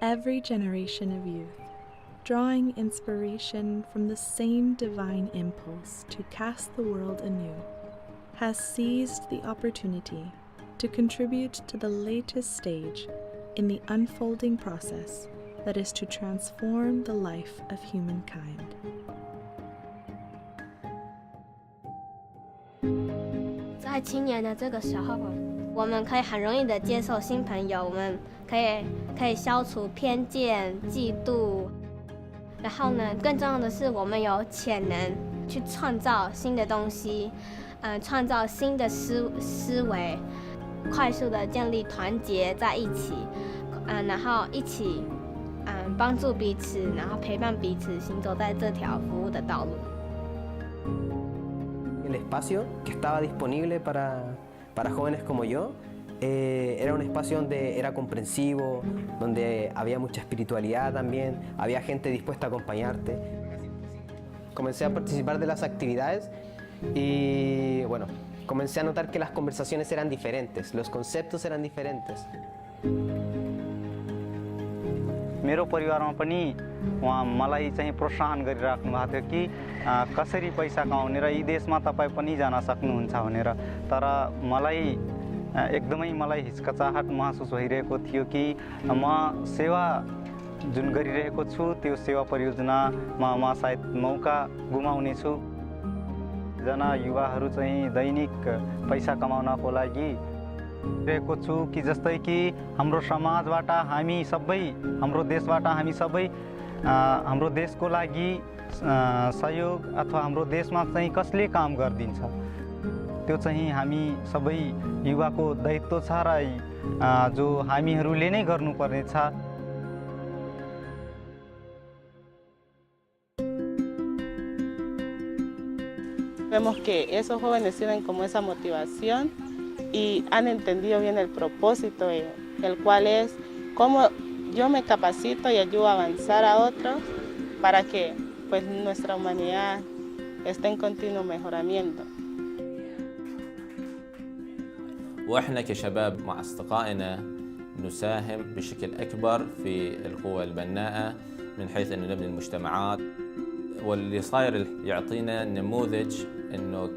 every generation of youth, drawing inspiration from the same divine impulse to cast the world anew, has seized the opportunity to contribute to the latest stage in the unfolding process that is to transform the life of humankind. 在青年的这个时候，我们可以很容易的接受新朋友，我们可以消除偏见、嫉妒。然后呢，更重要的是，我们有潜能去创造新的东西，创造新的思维，快速的建立团结在一起，然后一起帮助彼此，然后陪伴彼此行走在这条服务的道路。 El espacio que estaba disponible para jóvenes como yo era un espacio donde era comprensivo, donde había mucha espiritualidad también, había gente dispuesta a acompañarte. Comencé a participar de las actividades y bueno, comencé a notar que las conversaciones eran diferentes, los conceptos eran diferentes. मेरो परिवारमा पनि उहाँ मलाई चाहिँ प्रोत्साहन गरिराख्नु भएको थियो कि कसरी पैसा कमाउने र यी देशमा तपाईँ पनि जान सक्नुहुन्छ भनेर तर मलाई हिचकिचाहट महसुस भइरहेको थियो कि म सेवा जुन गरिरहेको छु त्यो सेवा परियोजनामा म सायद मौका गुमाउने छु जना युवाहरू चाहिँ दैनिक पैसा कमाउनको लागि रहेको छु कि जस्तै कि हाम्रो समाजबाट हामी सबै हाम्रो देशबाट हामी सबै हाम्रो देशको लागि सहयोग अथवा हाम्रो देशमा चाहिँ कसले काम गर्दिन्छ त्यो चाहिँ हामी सबै युवाको दायित्व छ र जो हामीहरूले नै गर्नुपर्ने छ। Vemos que esos jóvenes tienen como esa motivación y han entendido bien el propósito, el cual es cómo yo me capacito y ayudo a avanzar a otros para que pues, nuestra humanidad esté en continuo mejoramiento. وإحنا كشباب مع أصدقائنا نساهم بشكل أكبر في القوى البناءة من حيث أنه نبني المجتمعات واللي صاير يعطينا نموذج أنه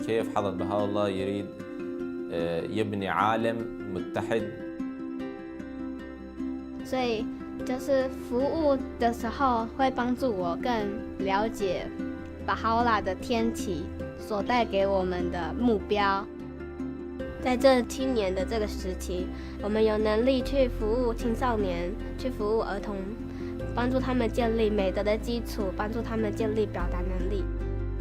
كيف حضرة بهاء الله يريد يبني عالم متحد. 所以就是服务的时候会帮助我更了解巴哈欧拉的天启所带给我们的目标。在这青年的这个时期，我们有能力去服务青少年，去服务儿童，帮助他们建立美德的基础，帮助他们建立表达能力。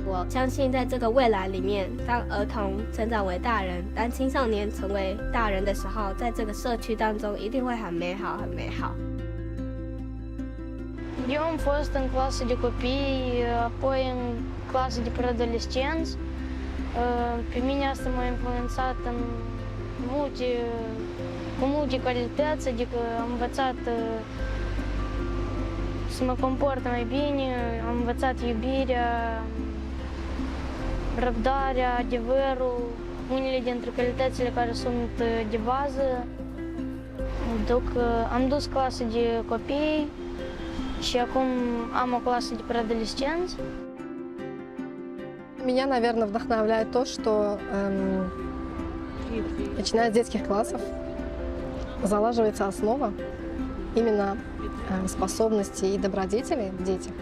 我相信在这个未来里面，当儿童成长为大人，当青少年成为大人的时候，在这个社区当中一定会很美好，很美好。 Eu am fost în clasă de copii, apoi în clasă de preadolescenți. Pe mine asta m-a influențat cu multe calități, adică am învățat să mă comport mai bine, am învățat iubirea, răbdarea, adevărul, unele dintre calitățile care sunt de bază. Am dus clasă de copii și acum am o clasă de preadolescenți. Меня, наверное, вдохновляет то, что начиная с детских классов залаживается основа именно способностей и добродетелей в детях.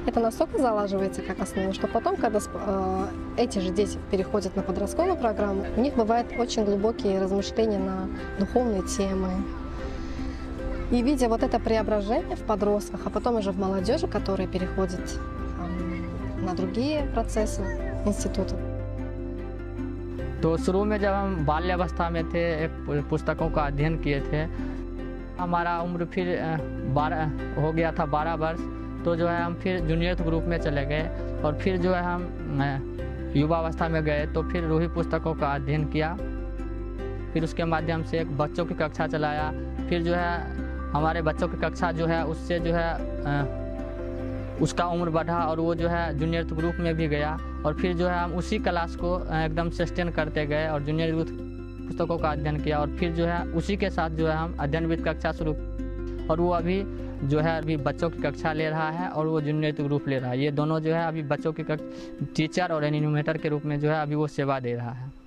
Это настолько залаживается как основа, что потом, когда эти же дети переходят на подростковую программу, у них бывают очень глубокие размышления на духовные темы. И видя вот это преображение в подростках, а потом уже в молодежи, которые переходят на другие процессы института. तो शुरू में जब हम बाल्यावस्था में थे एक पुस्तकों का अध्ययन किए थे हमारा उम्र फिर 12 हो गया था 12 वर्ष तो जो है हम फिर जूनियर ग्रुप में चले गए और फिर जो है हम युवावस्था में गए तो फिर रूही पुस्तकों का अध्ययन किया फिर उसके माध्यम से एक बच्चों की कक्षा चलाया फिर जो है हमारे बच्चों की कक्षा जो है उससे जो है उसका उम्र बढ़ा और वो जो है जूनियर ग्रुप में भी गया और फिर जो है हम उसी क्लास को एकदम सस्टेन करते गए और जूनियर पुस्तकों का अध्ययन किया और फिर जो है उसी के साथ जो है हम अध्ययनविद कक्षा शुरू और वो अभी जो है अभी बच्चों की कक्षा ले रहा है और वो जूनियर ग्रुप ले रहा है। ये दोनों जो है अभी बच्चों की टीचर और एनिमेटर के रूप में जो है अभी वो सेवा दे रहा है।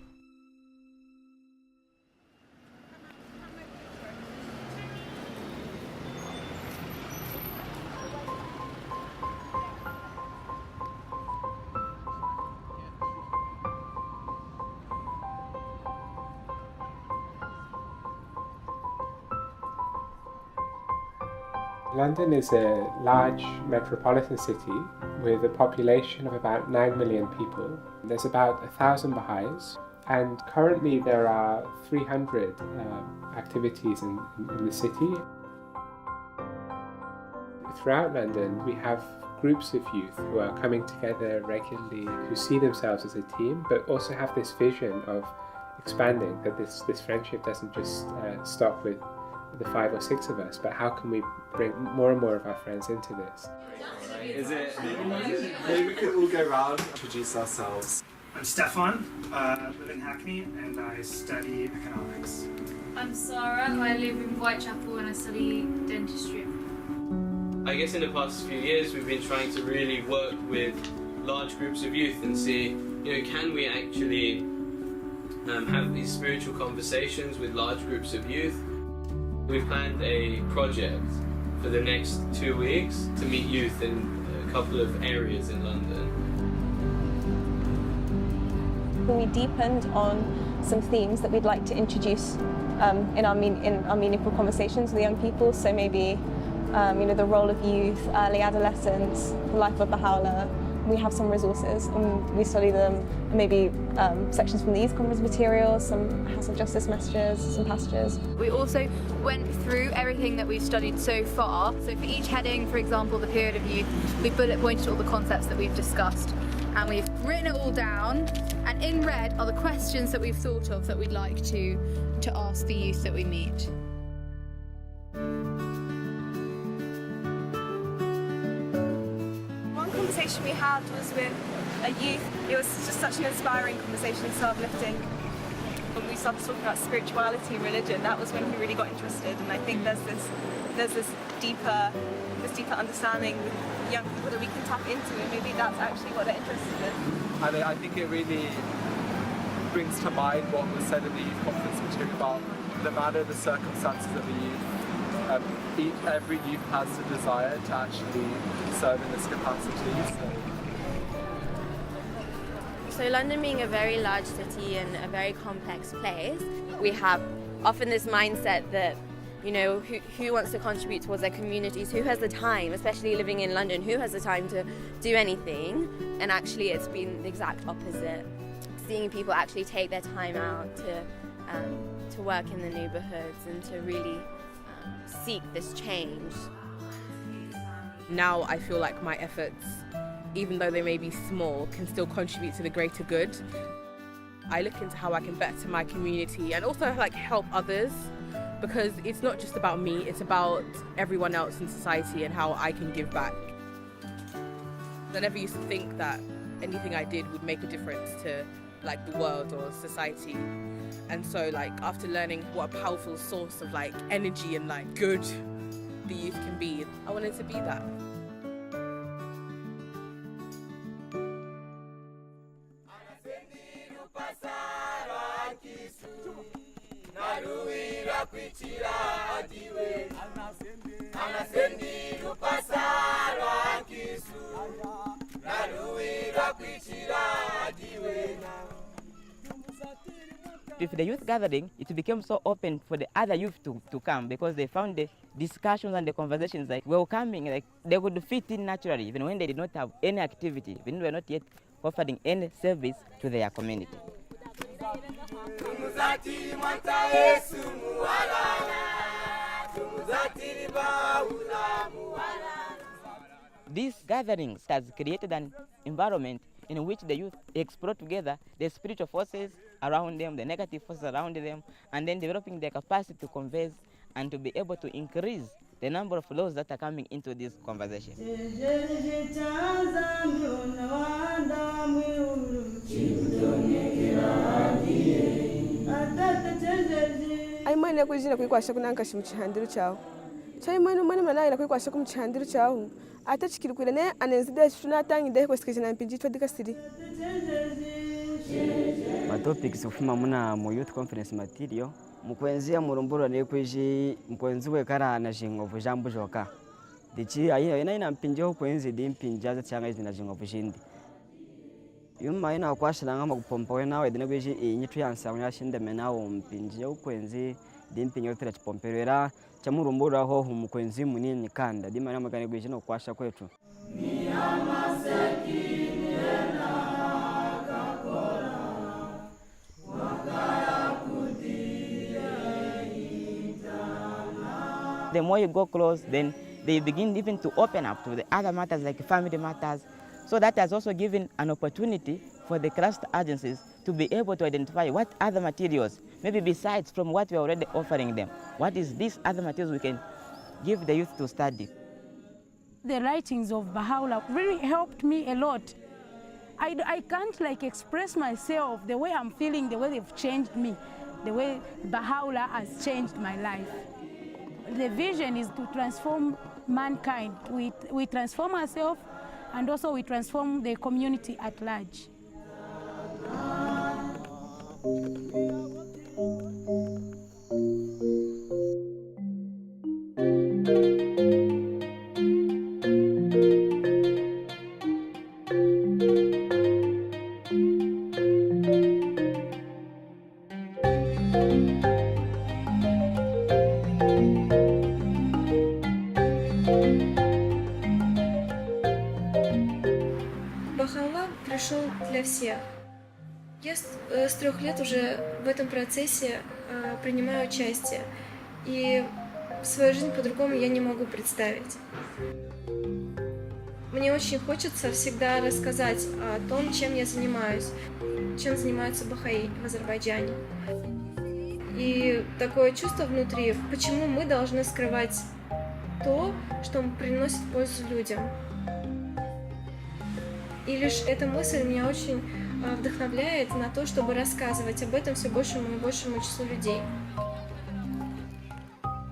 London is a large metropolitan city with a population of about 9 million people. There's about 1,000 Baha'is, and currently there are 300 activities in the city. Throughout London, we have groups of youth who are coming together regularly, who see themselves as a team, but also have this vision of expanding, that this friendship doesn't just stop with the 5 or 6 of us, but how can we bring more and more of our friends into this? Is it? Maybe we could all go around and introduce ourselves. I'm Stefan, I live in Hackney and I study economics. I'm Sarah, I live in Whitechapel and I study dentistry. I guess in the past few years we've been trying to really work with large groups of youth and see, can we actually have these spiritual conversations with large groups of youth. We've planned a project for the next 2 weeks to meet youth in a couple of areas in London. We deepened on some themes that we'd like to introduce in our meaningful conversations with young people. So maybe the role of youth, early adolescence, the life of Bahá'u'lláh. We have some resources and we study them, maybe sections from the Youth Conference materials, some House of Justice messages, some passages. We also went through everything that we've studied so far. So for each heading, for example, the period of youth, we bullet pointed all the concepts that we've discussed and we've written it all down, and in red are the questions that we've thought of that we'd like to ask the youth that we meet. Conversation we had was with a youth. It was just such an inspiring conversation, so uplifting. When we started talking about spirituality and religion, that was when he really got interested. And I think there's this deeper understanding with young people that we can tap into, and maybe that's actually what they're interested in. And I think it really brings to mind what was said in the Youth Conference material about no matter the circumstances of the youth, every youth has the desire to actually serve in this capacity. So London being a very large city and a very complex place, we have often this mindset that, who wants to contribute towards their communities, who has the time, especially living in London, who has the time to do anything? And actually it's been the exact opposite. Seeing people actually take their time out to work in the neighbourhoods and to really seek this change. Now I feel like my efforts, even though they may be small, can still contribute to the greater good. I look into how I can better my community and also help others, because it's not just about me, it's about everyone else in society and how I can give back. I never used to think that anything I did would make a difference to the world or society. And so after learning what a powerful source of energy and good the youth can be, I wanted to be that. With the youth gathering, it became so open for the other youth to come, because they found the discussions and the conversations welcoming, they would fit in naturally, even when they did not have any activity, when they were not yet offering any service to their community. These gatherings has created an environment in which the youth explore together the spiritual forces around them, the negative forces around them, and then developing their capacity to converse and to be able to increase the number of laws that are coming into this conversation. Aimana kuzina kuikwasha kunanka shimuchihandiro chao Chai mano mana ila kwa shakum chandiru chao. Ata chikirukule ne anenzida shuna tangi de kwa sikizina mpinji twa dika siri. Ma topics ufuma muna mu youth conference material mukwenzia murumbura ne kweji mkwenzi we kara na jingo vujambu joka. Dichi ayi ina mpinjo kwenzi di mpinja cyanga izina jingo vujindi. Yuma ina kwashiranga mu kupompa nawe dine kweji inyitu yansa yashinde menawo mpinje ukwenzi di mpinyo tira chipomperera chamurumbura ho umukwenzi munini kanda di mana magane kweji no kwasha kwetu. The more you go close, then they begin even to open up to the other matters like family matters. So that has also given an opportunity for the cluster agencies to be able to identify what other materials, maybe besides from what we are already offering them, what is these other materials we can give the youth to study. The writings of Bahá'u'lláh really helped me a lot. I can't express myself the way I'm feeling, the way they've changed me, the way Bahá'u'lláh has changed my life. The vision is to transform mankind. We transform ourselves and also we transform the community at large. Bahá'u'lláh пришел для всех. Я с 3 лет уже в этом процессе принимаю участие, и свою жизнь по-другому я не могу представить. Мне очень хочется всегда рассказать о том, чем я занимаюсь, чем занимаются бахаи в Азербайджане. И такое чувство внутри, почему мы должны скрывать то, что приносит пользу людям. И лишь эта мысль меня очень вдохновляет на то, чтобы рассказывать об этом все большему и большему числу людей.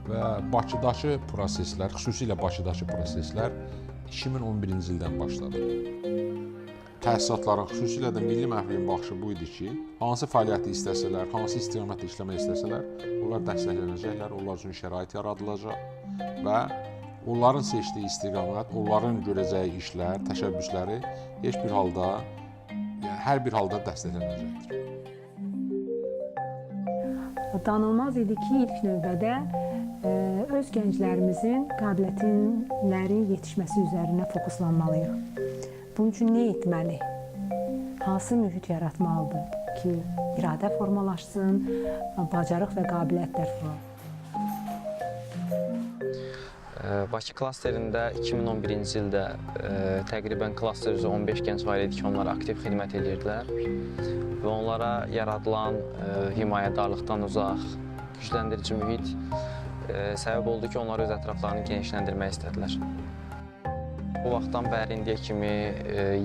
Və Bakıdakı proseslər, xüsusilə Bakıdakı proseslər 2011-ci ildən başladı. Təsisatların, xüsusilə də milli məhviliyin baxışı bu idi ki, hansı fəaliyyəti istəsələr, hansı istiqamətdə işləmək istəsələr, onlar dəstəklənəcəklər, onlar üçün şərait yaradılacaq və onların seçdiyi istiqamət, onların görəcəyi işlər, təşəbbüsləri heç bir halda, yəni hər bir halda dəstəklənəcəkdir. Danılmaz idi ki, ilk növbədə öz gənclərimizin qabiliyyətlərin yetişməsi üzərinə fokuslanmalıyıq. Bunun üçün nə etməli? Hansı mühit yaratmalıdır ki, iradə formalaşsın, bacarıq və qabiliyyətlər formalaşsın? Bakı klasterində 2011-ci ildə təqribən klaster üzrə 15 gənc var idi ki, onlar aktiv xidmət edirdilər və onlara yaradılan himayədarlıqdan uzaq, gücləndirici mühit səbəb oldu ki, onlar öz ətraflarını genişləndirmək istədilər. Bu vaxtdan bəri indiyə kimi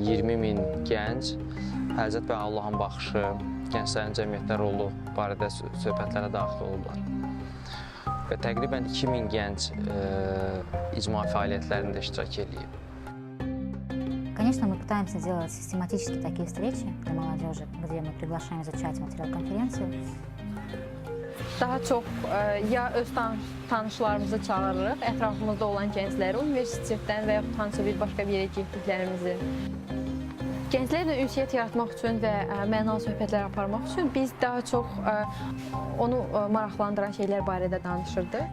20 min gənc Həzrət Bahá'u'llahın baxışı, gənclərin cəmiyyətdə rolu barədə söhbətlərə daxil olublar. Və təqribən 2000 gənc icma fəaliyyətlərində iştirak edib. Конечно, мы пытаемся делать систематически такие встречи для молодежи, где мы приглашаем изучать материал конференции. Daha çox ya öz tanışlarımızı çağırırıq, ətrafımızda olan gəncləri, universitetdən və yaxud hansısa bir başqa bir yerə getdiklərimizi. Gənclərlə ünsiyyət yaratmaq üçün və mənalı söhbətlər aparmaq üçün biz daha çox onu maraqlandıran şeylər barədə danışırdıq.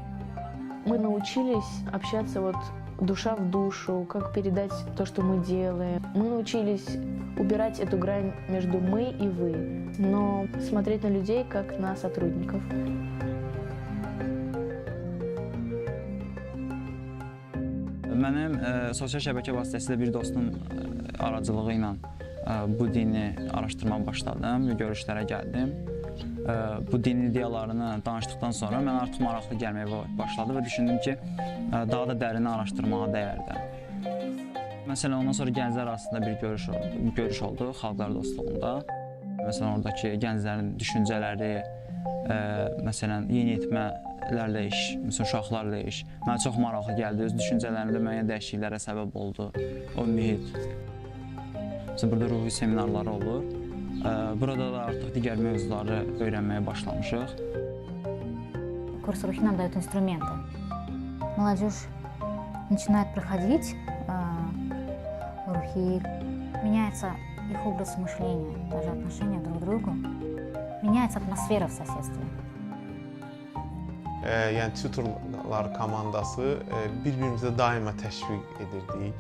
Мы научились общаться душа в душу, как передать то, что мы делаем. Мы научились убирать эту грань между мы и вы, но смотреть на людей как на сотрудников. Mənim sosial şəbəkə vasitəsilə bir dostum aracılığı ilə bu dini araşdırmağa başladım və görüşlərə gəldim. Bu din ideyalarını danışdıqdan sonra mən artıq maraqlı gəlməyə başladı və düşündüm ki, daha da dərin araşdırmağa dəyərdi. Məsələn, ondan sonra gənclər arasında bir görüş oldu xalqlar dostluğunda. Məsələn, oradakı gənclərin düşüncələri, məsələn, yeniyetmə gənclərlə iş, məsələn uşaqlarla iş mənə çox maraqlı gəldi. Öz düşüncələrimdə müəyyən dəyişikliklərə səbəb oldu o mühit. Məsələn, burada ruhi seminarları olur. Burada da artıq digər mövzuları öyrənməyə başlamışıq. Курсы рухи нам дают инструменты. Молодежь начинает проходить рухи, меняется их образ мышления, даже отношения друг к другу, меняется атмосфера в соседстве. Yəni tutorlar komandası bir-birimizə daima təşviq edirdik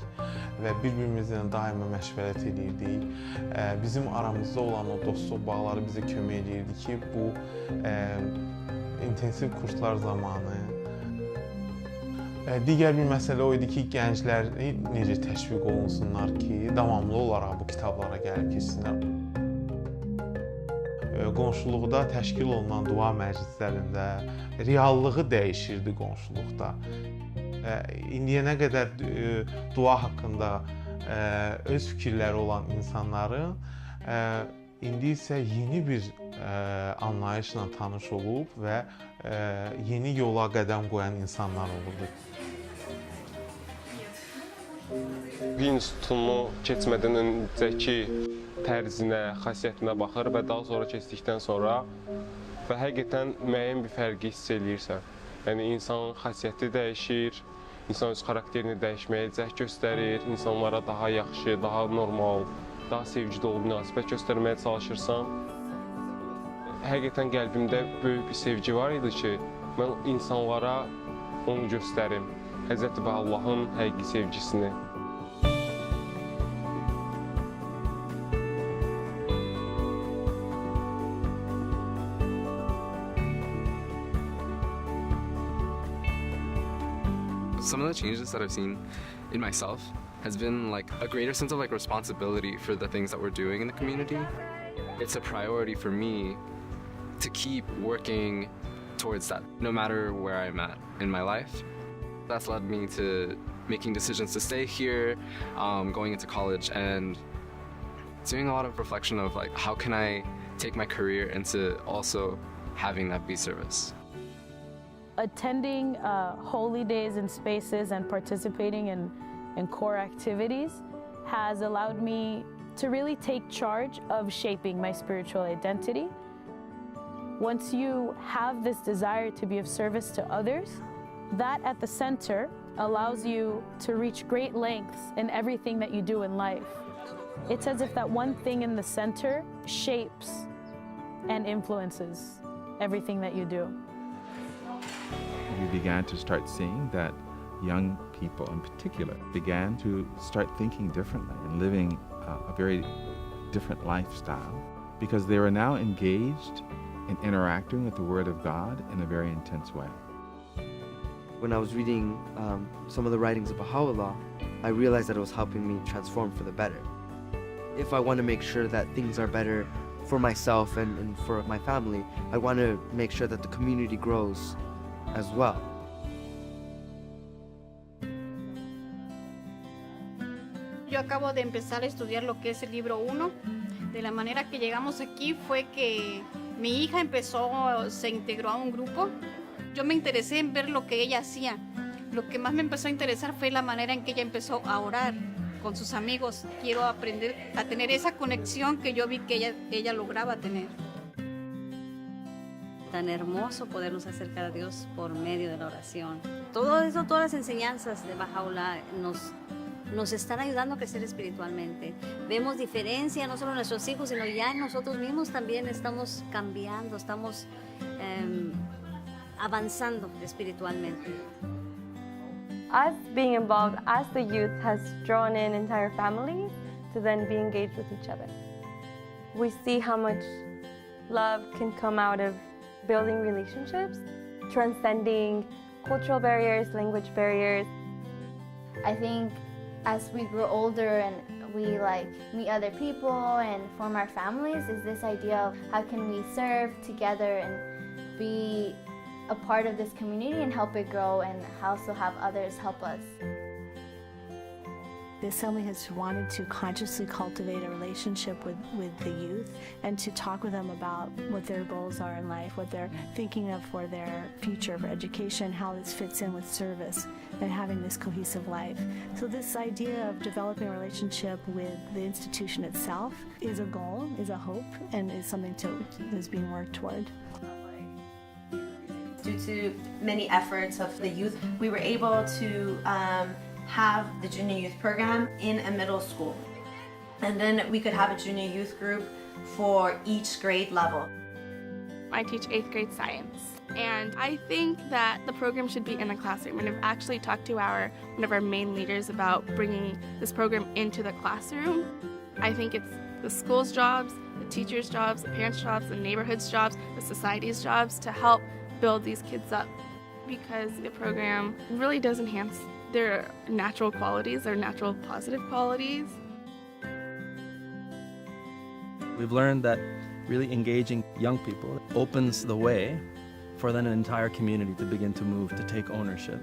və bir-birimizlə daima məşvərət edirdik. Bizim aramızda olan o dostluq bağları bizə kömək edirdi ki, bu intensiv kurslar zamanı. Digər bir məsələ o idi ki, gənclər necə təşviq olunsunlar ki, davamlı olaraq bu kitablara gəlib keçsinlər. Qonşuluqda təşkil olunan dua məclislərində reallığı dəyişirdi qonşuluqda. İndiyənə qədər dua haqqında öz fikirləri olan insanların indi isə yeni bir anlayışla tanış olub və yeni yola qədəm qoyan insanlar olurdu. Bir institutumu keçmədən öncəki tərzinə, xasiyyətinə baxır və daha sonra keçdikdən sonra və həqiqətən müəyyən bir fərqi hiss eləyirsən. Yəni insanın xasiyyəti dəyişir, insan öz xarakterini dəyişməyə cəhd göstərir, insanlara daha yaxşı, daha normal, daha sevgi dolu münasibət göstərməyə çalışırsan. Həqiqətən qəlbimdə böyük bir sevgi var idi ki, mən insanlara onu göstərim. Həzrəti Allahın həqiqi sevgisini. Some of the changes that I've seen in myself has been like a greater sense of like responsibility for the things that we're doing in the community. It's a priority for me to keep working towards that, no matter where I'm at in my life. That's led me to making decisions to stay here, going into college, and doing a lot of reflection of like, how can I take my career into also having that be service. Attending holy days and spaces and participating in core activities has allowed me to really take charge of shaping my spiritual identity. Once you have this desire to be of service to others, that at the center allows you to reach great lengths in everything that you do in life. It's as if that one thing in the center shapes and influences everything that you do. We began to start seeing that young people in particular began to start thinking differently and living a very different lifestyle because they were now engaged in interacting with the Word of God in a very intense way. When I was reading some of the writings of Bahá'u'lláh, I realized that it was helping me transform for the better. If I want to make sure that things are better for myself and for my family, I want to make sure that the community grows as well. Yo acabo de empezar a estudiar lo que es el libro 1. De la manera que llegamos aquí fue que mi hija se integró a un grupo. Yo me interesé en ver lo que ella hacía. Lo que más me empezó a interesar fue la manera en que ella empezó a orar con sus amigos. Quiero aprender a tener esa conexión que yo vi que ella lograba tener. Tan hermoso podernos acercar a Dios por medio de la oración. Todo eso, todas las enseñanzas de Bahá'u'lláh nos están ayudando a crecer espiritualmente. Vemos diferencia no solo en nuestros hijos, sino ya en nosotros mismos también estamos cambiando, estamos avanzando espiritualmente. Us being involved as the youth has drawn in entire families to then be engaged with each other. We see how much love can come out of building relationships, transcending cultural barriers, language barriers. I think as we grow older and we meet other people and form our families is this idea of how can we serve together and be a part of this community and help it grow and also have others help us. The Assembly has wanted to consciously cultivate a relationship with the youth and to talk with them about what their goals are in life, what they're thinking of for their future, for education, how this fits in with service, and having this cohesive life. So this idea of developing a relationship with the institution itself is a goal, is a hope, and is something that is being worked toward. Due to many efforts of the youth, we were able to have the junior youth program in a middle school. And then we could have a junior youth group for each grade level. I teach 8th grade science, and I think that the program should be in the classroom, and I've actually talked to one of our main leaders about bringing this program into the classroom. I think it's the school's jobs, the teachers' jobs, the parents' jobs, the neighborhood's jobs, the society's jobs to help build these kids up, because the program really does enhance their natural qualities, their natural positive qualities. We've learned that really engaging young people opens the way for then an entire community to begin to move, to take ownership.